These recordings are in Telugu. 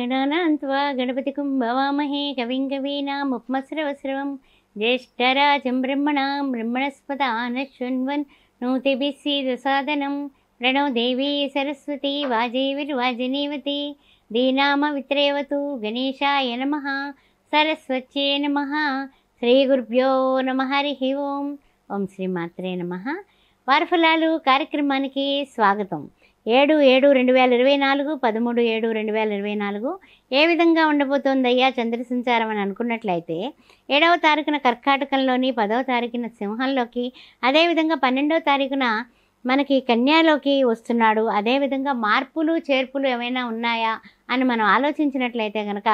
गणानान्त्वा गणपतिं भवामहे कविं कवीनामुपमस्रवस्रवं ज्येष्ठराजं ब्रह्मणस्पदान् शृण्वन् सीदसादनं प्रणो देवी सरस्वती वाजेविर्वाजिनीवती दीनामवित्रेवतु गणेशाय नमः सरस्वत्यै नमः श्रीगुरुभ्यो नमः हरिः ओं ఓం శ్రీమాత్రే నమః. వారఫలాలు కార్యక్రమానికి స్వాగతం. 7/7/2024 13/7/2024 ఏ విధంగా ఉండబోతోందయ్యా చంద్ర సంచారం అని అనుకున్నట్లయితే 7వ తారీఖున కర్కాటకంలోని, 10వ తారీఖున సింహంలోకి, అదేవిధంగా 12వ తారీఖున మనకి కన్యాలోకి వస్తున్నాడు. అదేవిధంగా మార్పులు చేర్పులు ఏమైనా ఉన్నాయా అని మనం ఆలోచించినట్లయితే కనుక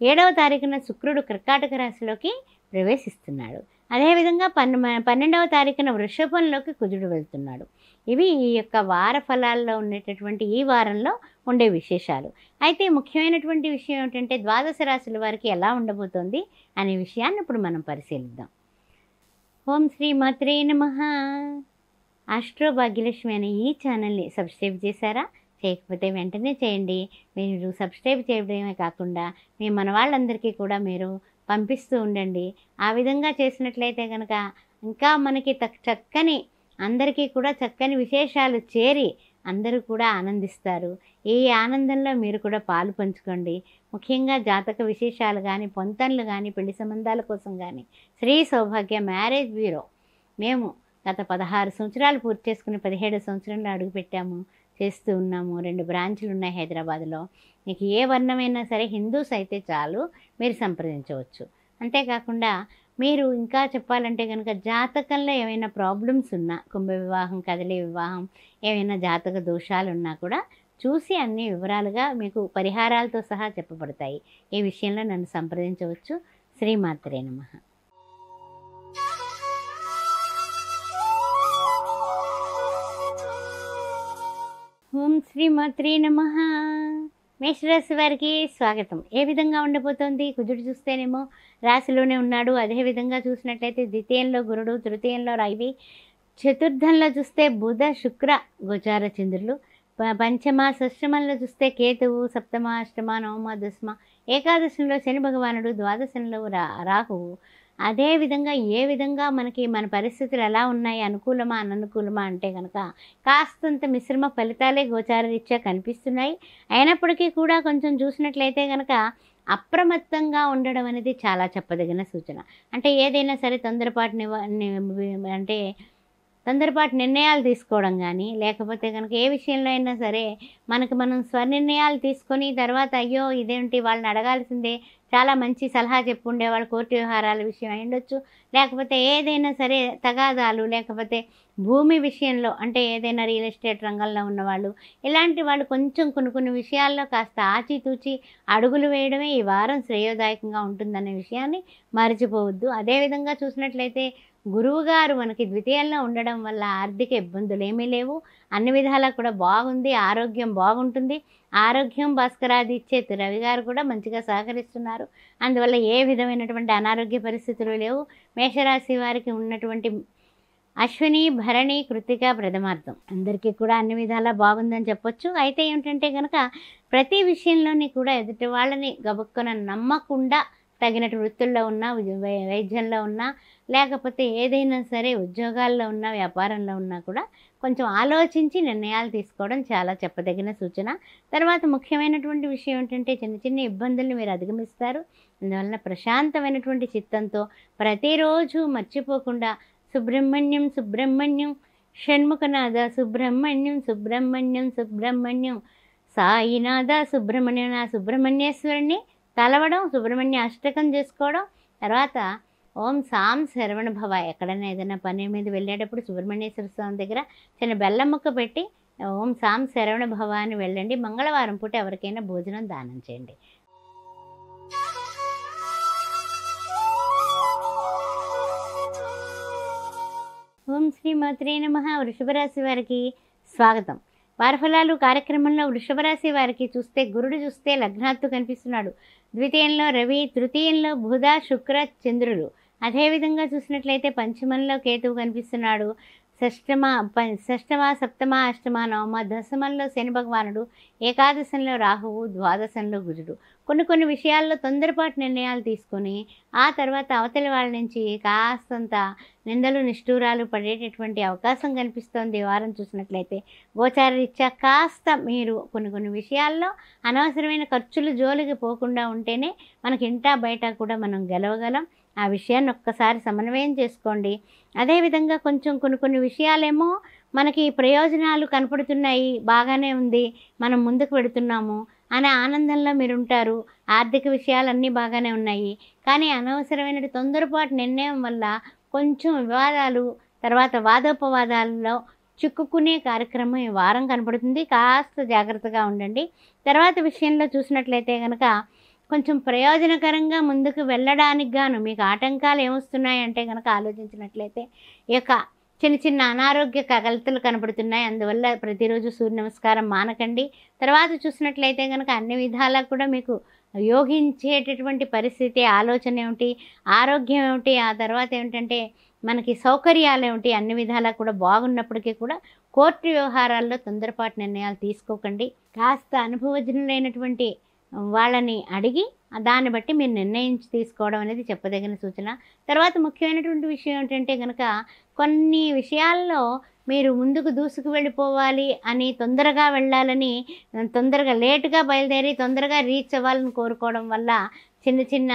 7వ తారీఖున శుక్రుడు కర్కాటక రాశిలోకి ప్రవేశిస్తున్నాడు. అదేవిధంగా 12వ తారీఖున వృషభంలోకి కుజుడు వెళ్తున్నాడు. ఇవి ఈ యొక్క వార ఫలాల్లో ఉండేటటువంటి ఈ వారంలో ఉండే విశేషాలు. అయితే ముఖ్యమైనటువంటి విషయం ఏమిటంటే ద్వాదశ రాశుల వారికి ఎలా ఉండబోతోంది అనే విషయాన్ని ఇప్పుడు మనం పరిశీలిద్దాం. ఓం శ్రీ మాత్రే నమః. ఆస్ట్రో భాగ్యలక్ష్మి అనే ఈ ఛానల్ని సబ్స్క్రైబ్ చేశారా? చేయకపోతే వెంటనే చేయండి. మీరు సబ్స్క్రైబ్ చేయడమే కాకుండా మీ మన వాళ్ళందరికీ కూడా మీరు పంపిస్తూ ఉండండి. ఆ విధంగా చేసినట్లయితే కనుక ఇంకా మనకి చక్కని అందరికీ కూడా చక్కని విశేషాలు చేరి అందరూ కూడా ఆనందిస్తారు. ఈ ఆనందంలో మీరు కూడా పాలు పంచుకోండి. ముఖ్యంగా జాతక విశేషాలు కానీ, పొంతనలు కానీ, పెళ్లి సంబంధాల కోసం కానీ శ్రీ సౌభాగ్య మ్యారేజ్ బ్యూరో మేము గత 16 సంవత్సరాలు పూర్తి చేసుకుని 17వ సంవత్సరంలో అడుగుపెట్టాము, చేస్తూ ఉన్నాము. 2 బ్రాంచులు ఉన్నాయి హైదరాబాద్లో. మీకు ఏ వర్ణమైనా సరే, హిందూస్ అయితే చాలు, మీరు సంప్రదించవచ్చు. అంతేకాకుండా మీరు ఇంకా చెప్పాలంటే కనుక జాతకంలో ఏమైనా ప్రాబ్లమ్స్ ఉన్నా, కుంభ వివాహం, కదలి వివాహం, ఏమైనా జాతక దోషాలు ఉన్నా కూడా చూసి అన్ని వివరాలుగా మీకు పరిహారాలతో సహా చెప్పబడతాయి. ఈ విషయంలో నన్ను సంప్రదించవచ్చు. శ్రీమాత్రే నమః. ఓం శ్రీమాత్రే నమః. మేషరాశి వారికి స్వాగతం. ఏ విధంగా ఉండబోతోంది? కుజుడు చూస్తేనేమో రాశిలోనే ఉన్నాడు. అదేవిధంగా చూసినట్లయితే ద్వితీయంలో గురుడు, తృతీయంలో రవి, చతుర్థంలో చూస్తే బుధ, శుక్ర గోచార చంద్రులు, పంచమ షష్టమంలో చూస్తే కేతువు, సప్తమ, అష్టమ, నవమ, దశమ, ఏకాదశంలో శని భగవానుడు, ద్వాదశంలో రాహువు. అదేవిధంగా ఏ విధంగా మనకి మన పరిస్థితులు ఎలా ఉన్నాయి, అనుకూలమా అననుకూలమా అంటే కనుక కాస్తంత మిశ్రమ ఫలితాలే గోచార రీత్యా కనిపిస్తున్నాయి. అయినప్పటికీ కూడా కొంచెం చూసినట్లయితే కనుక అప్రమత్తంగా ఉండడం అనేది చాలా చెప్పదగిన సూచన. అంటే ఏదైనా సరే తొందరపాటు నిర్ణయాలు తీసుకోవడం కానీ, లేకపోతే కనుక ఏ విషయంలో అయినా సరే మనం స్వనిర్ణయాలు తీసుకొని తర్వాత అయ్యో ఇదేంటి వాళ్ళని అడగాల్సిందే, చాలా మంచి సలహా చెప్పుండేవాళ్ళు, కోర్టు వ్యవహారాల విషయం అయ్యుండొచ్చు, లేకపోతే ఏదైనా సరే తగాదాలు, లేకపోతే భూమి విషయంలో అంటే ఏదైనా రియల్ ఎస్టేట్ రంగంలో ఉన్నవాళ్ళు, ఇలాంటి వాళ్ళు కొంచెం కొన్ని విషయాల్లో కాస్త ఆచితూచి అడుగులు వేయడమే ఈ వారం శ్రేయోదాయకంగా ఉంటుందనే విషయాన్ని మర్చిపోవద్దు. అదేవిధంగా చూసినట్లయితే గురువుగారు మనకి ద్వితీయంలో ఉండడం వల్ల ఆర్థిక ఇబ్బందులు ఏమీ లేవు. అన్ని విధాలా కూడా బాగుంది. ఆరోగ్యం బాగుంటుంది. ఆరోగ్యం భాస్కరాది ఇచ్చే రవి గారు కూడా మంచిగా సహకరిస్తున్నారు. అందువల్ల ఏ విధమైనటువంటి అనారోగ్య పరిస్థితులు లేవు. మేషరాశి వారికి ఉన్నటువంటి అశ్విని, భరణి, కృతిక, ప్రథమార్థం అందరికీ కూడా అన్ని విధాలా బాగుందని చెప్పొచ్చు. అయితే ఏమిటంటే కనుక ప్రతి విషయంలోని కూడా ఎదుటి వాళ్ళని గబుక్కున నమ్మకుండా తగినట్టు వృత్తుల్లో ఉన్నా, వైద్యంలో ఉన్నా, లేకపోతే ఏదైనా సరే ఉద్యోగాల్లో ఉన్నా, వ్యాపారంలో ఉన్నా కూడా కొంచెం ఆలోచించి నిర్ణయాలు తీసుకోవడం చాలా చెప్పదగిన సూచన. తర్వాత ముఖ్యమైనటువంటి విషయం ఏంటంటే చిన్న ఇబ్బందుల్ని మీరు అధిగమిస్తారు. అందువలన ప్రశాంతమైనటువంటి చిత్తంతో ప్రతిరోజు మర్చిపోకుండా సుబ్రహ్మణ్యం సుబ్రహ్మణ్యం షణ్ముఖనాథ సుబ్రహ్మణ్యం సుబ్రహ్మణ్యం సుబ్రహ్మణ్యం సాయినాథ సుబ్రహ్మణ్యం, నా సుబ్రహ్మణ్యేశ్వరుణ్ణి తలవడం, సుబ్రహ్మణ్య అష్టకం చేసుకోవడం. తర్వాత ఓం సాం శరవణ భవ. ఎక్కడైనా ఏదైనా పని మీద వెళ్ళేటప్పుడు సుబ్రహ్మణ్యేశ్వర స్వామి దగ్గర చిన్న బెల్లం ముక్క పెట్టి ఓం సాం శరవణ భవ అని వెళ్ళండి. మంగళవారం పూట ఎవరికైనా భోజనం దానం చేయండి. ఓం శ్రీమాత్రే నమః. వృషభ రాశి వారికి స్వాగతం. వారఫలాలు కార్యక్రమంలో వృషభ రాశి వారికి చూస్తే గురుడు చూస్తే లగ్నాత్తు కనిపిస్తున్నాడు. ద్వితీయంలో రవి, తృతీయంలో బుధ, శుక్ర, చంద్రులు. అదేవిధంగా చూసినట్లయితే పంచమంలో కేతువు కనిపిస్తున్నాడు. షష్టమ సప్తమ అష్టమ నవమ దశమంలో శని భగవానుడు, ఏకాదశంలో రాహువు, ద్వాదశంలో కుజుడు. కొన్ని విషయాల్లో తొందరపాటు నిర్ణయాలు తీసుకొని ఆ తర్వాత అవతలి వాళ్ళ నుంచి కాస్తంత నిందలు నిష్ఠూరాలు పడేటటువంటి అవకాశం కనిపిస్తోంది. ఈ వారం చూసినట్లయితే గోచారరీత్యా కాస్త మీరు కొన్ని విషయాల్లో అనవసరమైన ఖర్చులు జోలికి పోకుండా ఉంటేనే మనకి ఇంటా బయట కూడా మనం గెలవగలం. ఆ విషయాన్ని ఒక్కసారి సమన్వయం చేసుకోండి. అదేవిధంగా కొన్ని విషయాలేమో మనకి ప్రయోజనాలు కనపడుతున్నాయి, బాగానే ఉంది, మనం ముందుకు వెడుతున్నాము అనే ఆనందంలో మీరుంటారు. ఆర్థిక విషయాలన్నీ బాగానే ఉన్నాయి. కానీ అనవసరమైన తొందరపాటు నిర్ణయం వల్ల కొంచెం వివాదాలు, తర్వాత వాదోపవాదాలలో చిక్కుకునే కార్యక్రమం ఈ వారం కనపడుతుంది. కాస్త జాగ్రత్తగా ఉండండి. తర్వాత విషయంలో చూసినట్లయితే కనుక కొంచెం ప్రయోజనకరంగా ముందుకు వెళ్ళడానికి గాను మీకు ఆటంకాలు ఏమొస్తున్నాయంటే కనుక ఆలోచించినట్లయితే ఈ యొక్క చిన్న అనారోగ్య కలతలు కనపడుతున్నాయి. అందువల్ల ప్రతిరోజు సూర్య నమస్కారం మానకండి. తర్వాత చూసినట్లయితే కనుక అన్ని విధాలా కూడా మీకు యోగించేటటువంటి పరిస్థితి, ఆలోచన ఏమిటి, ఆరోగ్యం ఏమిటి, ఆ తర్వాత ఏమిటంటే మనకి సౌకర్యాలు ఏమిటి, అన్ని విధాలా కూడా బాగున్నప్పటికీ కూడా కోర్టు వ్యవహారాల్లో తొందరపాటు నిర్ణయాలు తీసుకోకండి. కాస్త అనుభవజ్ఞులైనటువంటి వాళ్ళని అడిగి దాన్ని బట్టి మీరు నిర్ణయించి తీసుకోవడం అనేది చెప్పదగిన సూచన. తర్వాత ముఖ్యమైనటువంటి విషయం ఏంటంటే కనుక కొన్ని విషయాల్లో మీరు ముందుకు దూసుకు వెళ్ళిపోవాలి అని, తొందరగా వెళ్ళాలని, తొందరగా లేటుగా బయలుదేరి తొందరగా రీచ్ అవ్వాలని కోరుకోవడం వల్ల చిన్న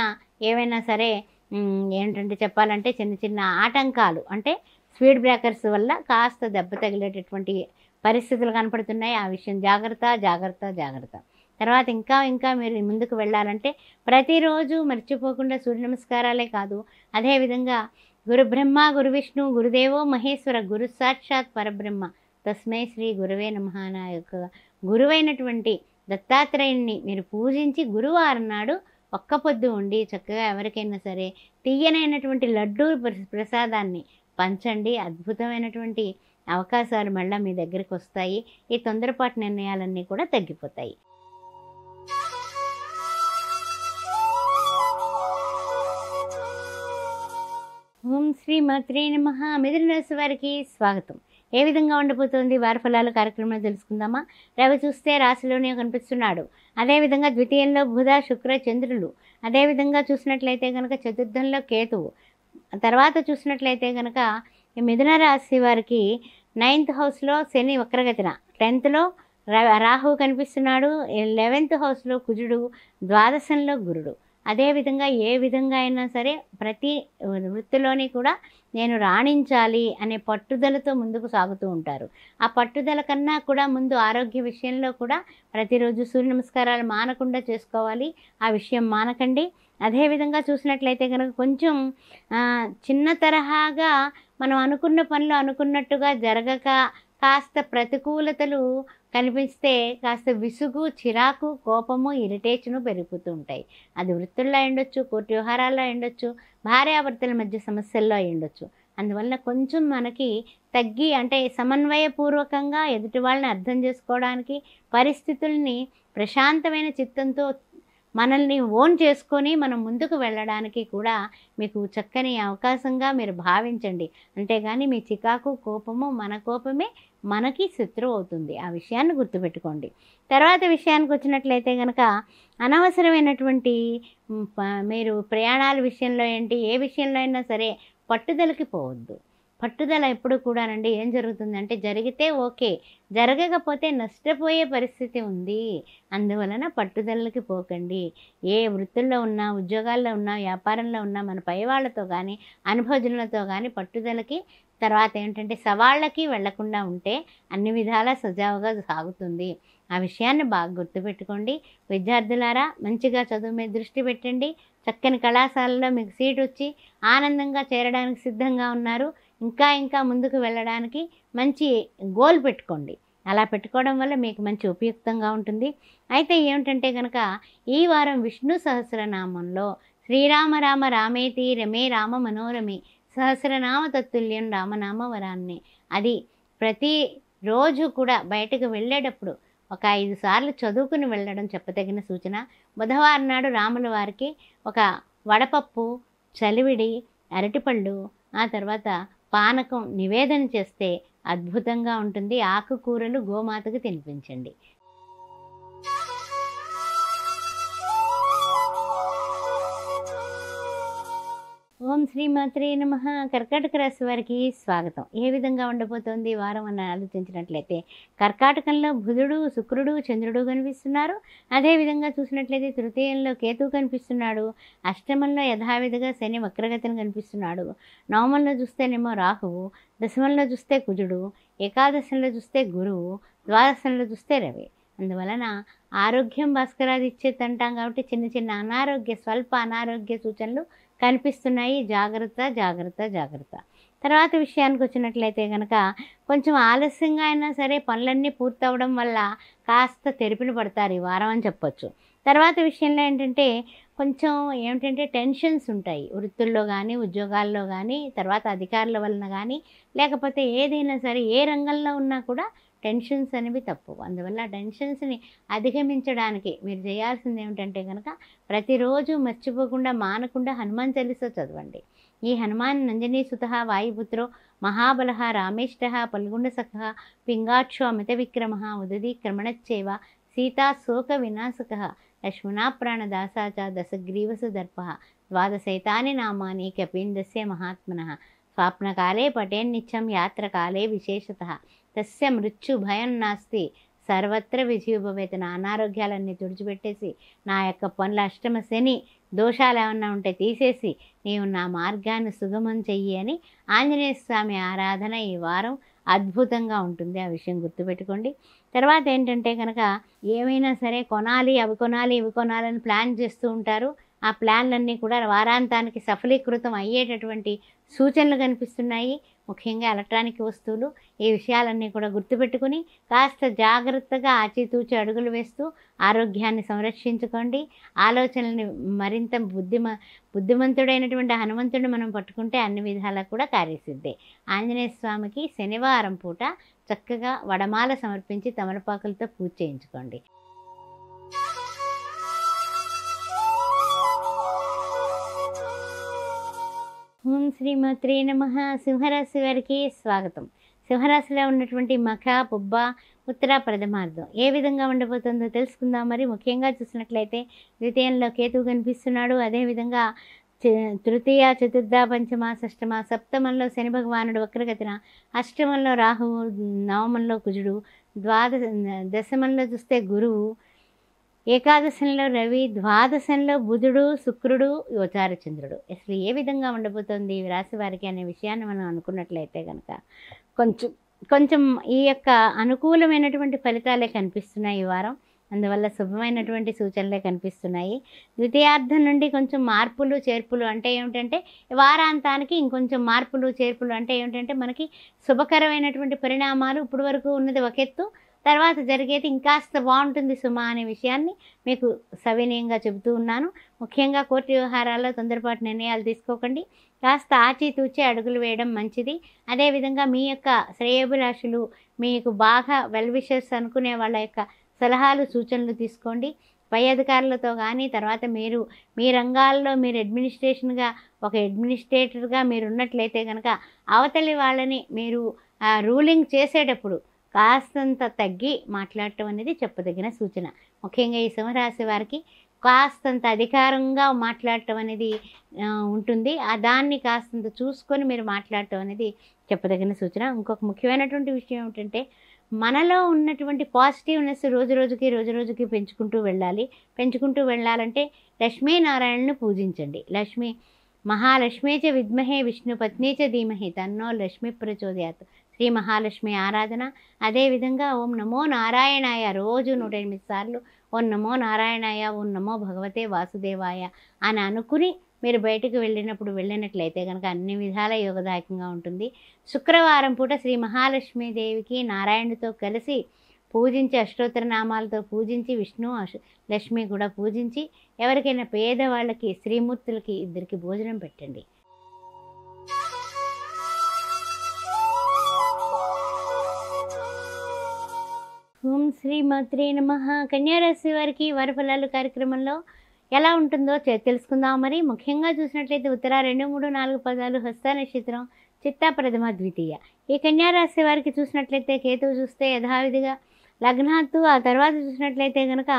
ఏవైనా సరే ఏంటంటే చెప్పాలంటే చిన్న ఆటంకాలు, అంటే స్పీడ్ బ్రేకర్స్ వల్ల కాస్త దెబ్బ తగిలేటటువంటి పరిస్థితులు కనపడుతున్నాయి. ఆ విషయం జాగ్రత్త. తర్వాత ఇంకా మీరు ముందుకు వెళ్ళాలంటే ప్రతిరోజు మర్చిపోకుండా సూర్య నమస్కారాలే కాదు, అదేవిధంగా గురు బ్రహ్మ గురు విష్ణు గురుదేవో మహేశ్వర గురు సాక్షాత్ పరబ్రహ్మ తస్మై శ్రీ గురువే నమః నా యొక్క గురువైనటువంటి దత్తాత్రేయుణ్ణి మీరు పూజించి గురువారం నాడు ఒక్క పొద్దు ఉండి చక్కగా ఎవరికైనా సరే తీయనైనటువంటి లడ్డూ ప్రసాదాన్ని పంచండి. అద్భుతమైనటువంటి అవకాశాలు మళ్ళీ మీ దగ్గరికి వస్తాయి. ఈ తొందరపాటు నిర్ణయాలన్నీ కూడా తగ్గిపోతాయి. ఓం శ్రీ మాత్రే నమః. మిథున రాశి వారికి స్వాగతం. ఏ విధంగా ఉండబోతోంది వారి ఫలాలు కార్యక్రమంలో తెలుసుకుందామా. రవి చూస్తే రాశిలోనే కనిపిస్తున్నాడు. అదేవిధంగా ద్వితీయంలో బుధ శుక్ర చంద్రులు, అదేవిధంగా చూసినట్లయితే కనుక చతుర్థంలో కేతువు. తర్వాత చూసినట్లయితే కనుక మిథున రాశి వారికి 9th హౌస్లో శని వక్రగతిన, 10thలో రాహువు కనిపిస్తున్నాడు, 11th హౌస్లో కుజుడు, ద్వాదశంలో గురుడు. అదేవిధంగా ఏ విధంగా అయినా సరే ప్రతి వృత్తిలోని కూడా నేను రాణించాలి అనే పట్టుదలతో ముందుకు సాగుతూ ఉంటారు. ఆ పట్టుదల కన్నా కూడా ముందు ఆరోగ్య విషయంలో కూడా ప్రతిరోజు సూర్య నమస్కారాలు మానకుండా చేసుకోవాలి. ఆ విషయం మానకండి. అదేవిధంగా చూసినట్లయితే కనుక కొంచెం చిన్న తరహాగా మనం అనుకున్న పనులు అనుకున్నట్టుగా జరగక కాస్త ప్రతికూలతలు కనిపిస్తే కాస్త విసుగు, చిరాకు, కోపము, ఇరిటేషను పెరిగిపోతూ ఉంటాయి. అది వృత్తుల్లో అయ్యుండొచ్చు, కోర్టు వ్యవహారాల్లో అయ్యుండొచ్చు, భార్యాభర్తల మధ్య సమస్యల్లో అయ్యుండొచ్చు. అందువల్ల కొంచెం మనకి తగ్గి, అంటే సమన్వయపూర్వకంగా ఎదుటి వాళ్ళని అర్థం చేసుకోవడానికి, పరిస్థితుల్ని ప్రశాంతమైన చిత్తంతో మనల్ని ఓన్ చేసుకొని మనం ముందుకు వెళ్ళడానికి కూడా మీకు చక్కని అవకాశంగా మీరు భావించండి. అంతేగాని మీ చికాకు, కోపము, మన కోపమే మనకి శత్రువు అవుతుంది. ఆ విషయాన్ని గుర్తుపెట్టుకోండి. తర్వాత విషయానికి వచ్చినట్లయితే కనుక అనవసరమైనటువంటి మీరు ప్రయాణాల విషయంలో ఏంటి, ఏ విషయంలో అయినా సరే పట్టుదలకి పోవద్దు. పట్టుదల ఎప్పుడు కూడానండి ఏం జరుగుతుందంటే జరిగితే ఓకే, జరగకపోతే నష్టపోయే పరిస్థితి ఉంది. అందువలన పట్టుదలకి పోకండి. ఏ వృత్తుల్లో ఉన్నా, ఉద్యోగాల్లో ఉన్నా, వ్యాపారంలో ఉన్నా మన పై వాళ్ళతో కానీ, అనుభవజనులతో కానీ పట్టుదలకి, తర్వాత ఏంటంటే సవాళ్ళకి వెళ్లకుండా ఉంటే అన్ని విధాలా సజావుగా సాగుతుంది. ఆ విషయాన్ని బాగా గుర్తుపెట్టుకోండి. విద్యార్థులారా, మంచిగా చదువు మీద దృష్టి పెట్టండి. చక్కని కళాశాలలో మీకు సీట్ వచ్చి ఆనందంగా చేరడానికి సిద్ధంగా ఉన్నారు. ఇంకా ముందుకు వెళ్ళడానికి మంచి గోల్ పెట్టుకోండి. అలా పెట్టుకోవడం వల్ల మీకు మంచి ఉపయుక్తంగా ఉంటుంది. అయితే ఏమిటంటే కనుక ఈ వారం విష్ణు సహస్రనామంలో శ్రీరామ రామ రామేతి రమే రామ మనోరమే సహస్రనామ తత్తుల్యం రామనామ వరాన్ని, అది ప్రతిరోజు కూడా బయటకు వెళ్ళేటప్పుడు ఒక 5 సార్లు చదువుకుని వెళ్ళడం చెప్పదగిన సూచన. బుధవారం నాడు రాముల వారికి ఒక వడపప్పు, చలివిడి, అరటిపళ్ళు, ఆ తర్వాత పానకం నివేదన చేస్తే అద్భుతంగా ఉంటుంది. ఆకుకూరలు గోమాతకు తినిపించండి. ఓం శ్రీమాత్రే నమః. కర్కాటక రాశి వారికి స్వాగతం. ఏ విధంగా ఉండబోతోంది ఈ వారం అని ఆలోచించినట్లయితే, కర్కాటకంలో బుధుడు, శుక్రుడు, చంద్రుడు కనిపిస్తున్నారు. అదేవిధంగా చూసినట్లయితే తృతీయంలో కేతువు కనిపిస్తున్నాడు. అష్టమంలో యథావిధిగా శని వక్రగతిని కనిపిస్తున్నాడు. నవమంలో చూస్తేనేమో రాహువు, దశమంలో చూస్తే కుజుడు, ఏకాదశంలో చూస్తే గురువు, ద్వాదశంలో చూస్తే రవి. అందువలన ఆరోగ్యం భాస్కరాది ఇచ్చేది అంటాం కాబట్టి చిన్న చిన్న స్వల్ప అనారోగ్య సూచనలు కనిపిస్తున్నాయి. జాగ్రత్త జాగ్రత్త జాగ్రత్త. తర్వాత విషయానికి వచ్చినట్లయితే కనుక కొంచెం ఆలస్యంగా అయినా సరే పనులన్నీ పూర్తవడం వల్ల కాస్త తెరిపిన పడతారు ఈ వారం అని చెప్పొచ్చు. తర్వాత విషయంలో ఏంటంటే కొంచెం టెన్షన్స్ ఉంటాయి వృత్తుల్లో కానీ, ఉద్యోగాల్లో కానీ, తర్వాత అధికారుల వలన కానీ, లేకపోతే ఏదైనా సరే ఏ రంగంలో ఉన్నా కూడా టెన్షన్స్ అనేవి తప్పవు. అందువల్ల టెన్షన్స్ని అధిగమించడానికి మీరు చేయాల్సింది ఏమిటంటే కనుక ప్రతిరోజు మర్చిపోకుండా మానకుండా హనుమాన్ చాలీసా చదవండి. ఈ హనుమాన్ నంజనీసుత వాయుపుత్రో మహాబల రామేష్ట పల్గుండసఖ పింగాక్షో అమిత విక్రమ ఉదదీక్రమణచ్చేవ సీతా శోక వినాశక లక్ష్మణా ప్రాణదాసా చ దశగ్రీవసు దర్ప ద్వాదశైతాని నామాని కపీందస్య మహాత్మనః స్వాప్నకాలే పఠేన్నిత్యం యాత్రకాలే విశేషతః తస్య మృత్యు భయం నాస్తి సర్వత్ర విజయభవేత. నా అనారోగ్యాలన్నీ తుడిచిపెట్టేసి నా యొక్క పనుల అష్టమ శని దోషాలు ఏమన్నా ఉంటే తీసేసి నీవు నా మార్గాన్ని సుగమం చెయ్యి అని ఆంజనేయ స్వామి ఆరాధన ఈ వారం అద్భుతంగా ఉంటుంది. ఆ విషయం గుర్తుపెట్టుకోండి. తర్వాత ఏంటంటే కనుక ఏమైనా సరే కొనాలి, అవి కొనాలి, ఇవి కొనాలని ప్లాన్ చేస్తూ ఉంటారు. ఆ ప్లాన్లన్నీ కూడా వారాంతానికి సఫలీకృతం అయ్యేటటువంటి సూచనలు కనిపిస్తున్నాయి. ముఖ్యంగా ఎలక్ట్రానిక్ వస్తువులు, ఈ విషయాలన్నీ కూడా గుర్తుపెట్టుకుని కాస్త జాగ్రత్తగా ఆచితూచి అడుగులు వేస్తూ ఆరోగ్యాన్ని సంరక్షించుకోండి. ఆలోచనల్ని మరింత బుద్ధిమంతుడైనటువంటి హనుమంతుడిని మనం పట్టుకుంటే అన్ని విధాలా కూడా కార్యసిద్ధే. ఆంజనేయ స్వామికి శనివారం పూట చక్కగా వడమాల సమర్పించి తమలపాకులతో పూజ చేయించుకోండి. ఓం శ్రీమాత్రే నమః. సింహరాశి వారికి స్వాగతం. సింహరాశిలో ఉన్నటువంటి మఖ, పుబ్బ, ఉత్తర, ప్రథమార్థం ఏ విధంగా ఉండబోతుందో తెలుసుకుందాం. మరి ముఖ్యంగా చూసినట్లయితే ద్వితీయంలో కేతువు కనిపిస్తున్నాడు. అదేవిధంగా తృతీయ, చతుర్థ, పంచమ, షష్టమ, సప్తమంలో శని భగవానుడు వక్రగతిన, అష్టమంలో రాహువు, నవమంలో కుజుడు, దశమంలో చూస్తే గురువు, ఏకాదశంలో రవి, ద్వాదశంలో బుధుడు, శుక్రుడు, యోచార చంద్రుడు. అసలు ఏ విధంగా ఉండబోతోంది ఈ రాశి వారికి అనే విషయాన్ని మనం అనుకున్నట్లయితే కనుక కొంచెం ఈ యొక్క అనుకూలమైనటువంటి ఫలితాలే కనిపిస్తున్నాయి ఈ వారం. అందువల్ల శుభమైనటువంటి సూచనలే కనిపిస్తున్నాయి. ద్వితీయార్థం నుండి కొంచెం మార్పులు చేర్పులు అంటే ఏమిటంటే వారాంతానికి ఇంకొంచెం మార్పులు చేర్పులు అంటే ఏమిటంటే మనకి శుభకరమైనటువంటి పరిణామాలు ఇప్పుడు వరకు ఉన్నది ఒక ఎత్తు, తర్వాత జరిగేది ఇంకాస్త బాగుంటుంది సుమా అనే విషయాన్ని మీకు సవినయంగా చెబుతూ ఉన్నాను. ముఖ్యంగా కోర్టు వ్యవహారాల్లో తొందరపాటు నిర్ణయాలు తీసుకోకండి. కాస్త ఆచితూచి అడుగులు వేయడం మంచిది. అదేవిధంగా మీ యొక్క శ్రేయోభిలాషులు, మీకు బాగా వెల్ విషర్స్ అనుకునే వాళ్ళ యొక్క సలహాలు, సూచనలు తీసుకోండి. పై అధికారులతో కానీ, తర్వాత మీరు మీ రంగాల్లో మీరు ఒక అడ్మినిస్ట్రేటర్గా మీరు ఉన్నట్లయితే కనుక అవతలి వాళ్ళని మీరు రూలింగ్ చేసేటప్పుడు కాస్తంత తగ్గి మాట్లాడటం అనేది చెప్పదగిన సూచన. ముఖ్యంగా ఈ సింహరాశి వారికి కాస్తంత అధికారంగా మాట్లాడటం అనేది ఉంటుంది. దాన్ని కాస్తంత చూసుకొని మీరు మాట్లాడటం అనేది చెప్పదగిన సూచన. ఇంకొక ముఖ్యమైనటువంటి విషయం ఏమిటంటే మనలో ఉన్నటువంటి పాజిటివ్నెస్ రోజు రోజుకి పెంచుకుంటూ వెళ్ళాలంటే లక్ష్మీనారాయణను పూజించండి. మహాలక్ష్మీ చ విద్మహే విష్ణు పత్ని చ ధీమహి తన్నో లక్ష్మీ ప్రచోదయాత్. శ్రీ మహాలక్ష్మి ఆరాధన. అదేవిధంగా ఓం నమో నారాయణాయ రోజు 108 సార్లు ఓం నమో నారాయణాయ, ఓం నమో భగవతే వాసుదేవాయ అని అనుకుని మీరు బయటకు వెళ్ళినట్లయితే కనుక అన్ని విధాల యోగదాయకంగా ఉంటుంది. శుక్రవారం పూట శ్రీ మహాలక్ష్మీదేవికి నారాయణుడితో కలిసి పూజించి అష్టోత్తర నామాలతో పూజించి విష్ణు లక్ష్మి కూడా పూజించి ఎవరికైనా పేదవాళ్ళకి, శ్రీమూర్తులకి ఇద్దరికి భోజనం పెట్టండి. ఓం శ్రీమాత్రే నమః. కన్యారాశి వారికి వరఫలాలు కార్యక్రమంలో ఎలా ఉంటుందో తెలుసుకుందాం. మరి ముఖ్యంగా చూసినట్లయితే ఉత్తర 2, 3, 4 పదాలు, హస్త నక్షత్రం, చిత్తా ప్రథమ ద్వితీయ. ఈ కన్యా రాశి వారికి చూసినట్లయితే కేతువు చూస్తే యథావిధిగా లగ్నాత్తు, ఆ తర్వాత చూసినట్లయితే కనుక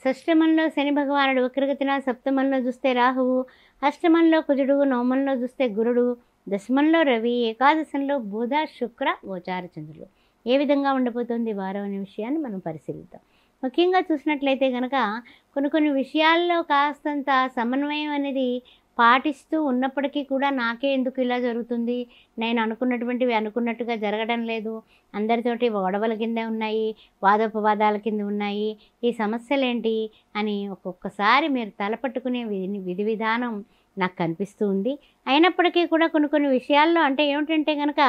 షష్టమంలో శని భగవానుడు వక్రగతిన, సప్తమంలో చూస్తే రాహువు, అష్టమంలో కుజుడు, నవమంలో చూస్తే గురుడు, దశమంలో రవి, ఏకాదశంలో బుధ, శుక్ర, గోచార చంద్రులు. ఏ విధంగా ఉండబోతుంది వారం అనే విషయాన్ని మనం పరిశీలిద్దాం. ముఖ్యంగా చూసినట్లయితే కనుక కొన్ని విషయాల్లో కాస్తంత సమన్వయం అనేది పాటిస్తూ ఉన్నప్పటికీ కూడా నాకే ఎందుకు ఇలా జరుగుతుంది, నేను అనుకున్నటువంటివి అనుకున్నట్టుగా జరగడం లేదు, అందరితోటి గొడవల కింద ఉన్నాయి, వాదోపవాదాల కింద ఉన్నాయి, ఈ సమస్యలేంటి అని ఒక్కొక్కసారి మీరు తలపట్టుకునే విధి విధానం నాకు కనిపిస్తూ ఉంది. అయినప్పటికీ కూడా కొన్ని విషయాల్లో అంటే ఏమిటంటే కనుక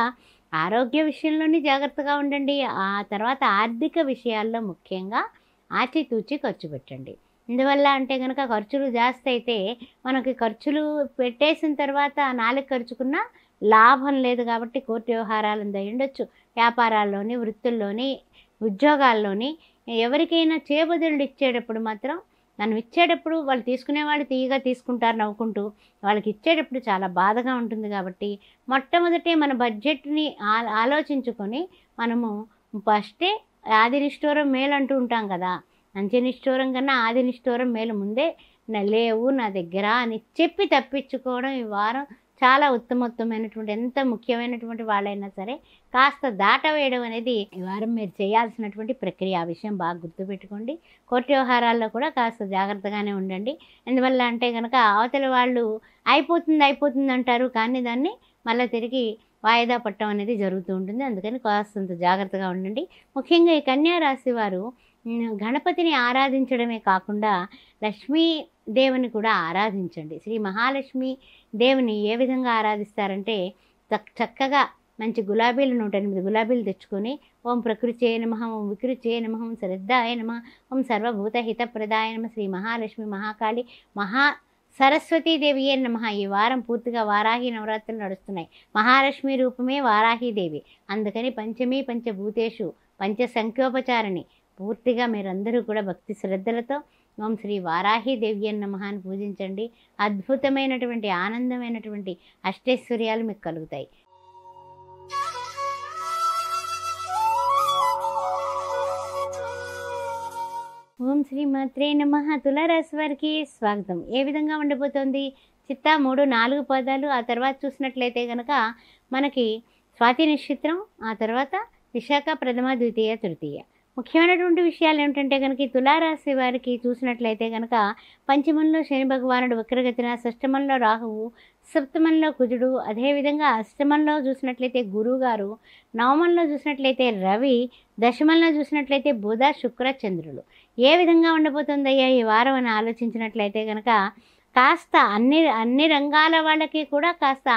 ఆరోగ్య విషయంలోనే జాగ్రత్తగా ఉండండి. ఆ తర్వాత ఆర్థిక విషయాల్లో ముఖ్యంగా ఆచితూచి ఖర్చు పెట్టండి. ఇందువల్ల అంటే కనుక ఖర్చులు జాస్తి అయితే మనకి ఖర్చులు పెట్టేసిన తర్వాత 4 ఖర్చుకున్నా లాభం లేదు. కాబట్టి కోర్టు వ్యవహారాలు ఉండొచ్చు, వ్యాపారాల్లోని, వృత్తుల్లోని, ఉద్యోగాల్లోని ఎవరికైనా చేబదులు ఇచ్చేటప్పుడు మాత్రం మనం ఇచ్చేటప్పుడు వాళ్ళు తీసుకునేవాళ్ళు తీయగా తీసుకుంటారు నవ్వుకుంటూ, వాళ్ళకి ఇచ్చేటప్పుడు చాలా బాధగా ఉంటుంది. కాబట్టి మొట్టమొదటే మన బడ్జెట్ని ఆలోచించుకొని మనము ఫస్టే ఆది నిష్ఠూరం మేలు అంటూ ఉంటాం కదా, అంచె నిష్ఠూరం కన్నా ఆది నిష్ఠూరం మేలు ముందే లేవు నా దగ్గర అని చెప్పి తప్పించుకోవడం ఈ వారం చాలా ఉత్తమోత్తమైనటువంటి, ఎంత ముఖ్యమైనటువంటి వాళ్ళైనా సరే కాస్త దాటవేయడం అనేది ఈ వారం మీరు చేయాల్సినటువంటి ప్రక్రియ. ఆ విషయం బాగా గుర్తుపెట్టుకోండి. కోర్టు వ్యవహారాల్లో కూడా కాస్త జాగ్రత్తగానే ఉండండి. ఎందువల్ల అంటే కనుక అవతల వాళ్ళు అయిపోతుంది అంటారు, కానీ దాన్ని మళ్ళీ తిరిగి వాయిదా పట్టడం అనేది జరుగుతూ ఉంటుంది. అందుకని కాస్తంత జాగ్రత్తగా ఉండండి. ముఖ్యంగా ఈ కన్యా రాశి వారు గణపతిని ఆరాధించడమే కాకుండా లక్ష్మీదేవిని కూడా ఆరాధించండి. శ్రీ మహాలక్ష్మి దేవుని ఏ విధంగా ఆరాధిస్తారంటే చక్కగా మంచి గులాబీలు 108 గులాబీలు తెచ్చుకొని ఓం ప్రకృత్యే నమః, ఓం వికృత్యే నమః, ఓం శ్రద్ధాయ నమః, ఓం సర్వభూత హితప్రదాయ నమః, శ్రీ మహాలక్ష్మి, మహాకాళి, సరస్వతీదేవియే నమః. ఈ వారం పూర్తిగా వారాహి నవరాత్రులు నడుస్తున్నాయి. మహాలక్ష్మి రూపమే వారాహిదేవి. అందుకని పంచమీ పంచభూతేషు పంచ సంఖ్యోపచారిణి పూర్తిగా మీరందరూ కూడా భక్తి శ్రద్ధలతో ఓం శ్రీ వారాహిదేవి నమః అని పూజించండి. అద్భుతమైనటువంటి ఆనందమైనటువంటి అష్టైశ్వర్యాలు మీకు కలుగుతాయి. ఓం శ్రీ మాత్రే నమః. తులారాశి వారికి స్వాగతం. ఏ విధంగా ఉండబోతోంది? చిత్తా 3, 4 పాదాలు. ఆ తర్వాత చూసినట్లయితే కనుక మనకి స్వాతి నక్షత్రం, ఆ తర్వాత విశాఖ ప్రథమ, ద్వితీయ, తృతీయ. ముఖ్యమైనటువంటి విషయాలు ఏమిటంటే కనుక ఈ తులారాశి వారికి చూసినట్లయితే కనుక పంచమంలో శని భగవానుడు వక్రగతిన, షష్టమంలో రాహువు, సప్తమంలో కుజుడు, అదేవిధంగా అష్టమంలో చూసినట్లయితే గురువు గారు, నవమంలో చూసినట్లయితే రవి, దశమంలో చూసినట్లయితే బుధ, శుక్ర, చంద్రులు. ఏ విధంగా ఉండబోతుందయ్యా ఈ వారం అని ఆలోచించినట్లయితే కనుక కాస్త అన్ని రంగాల వాళ్ళకి కూడా కాస్త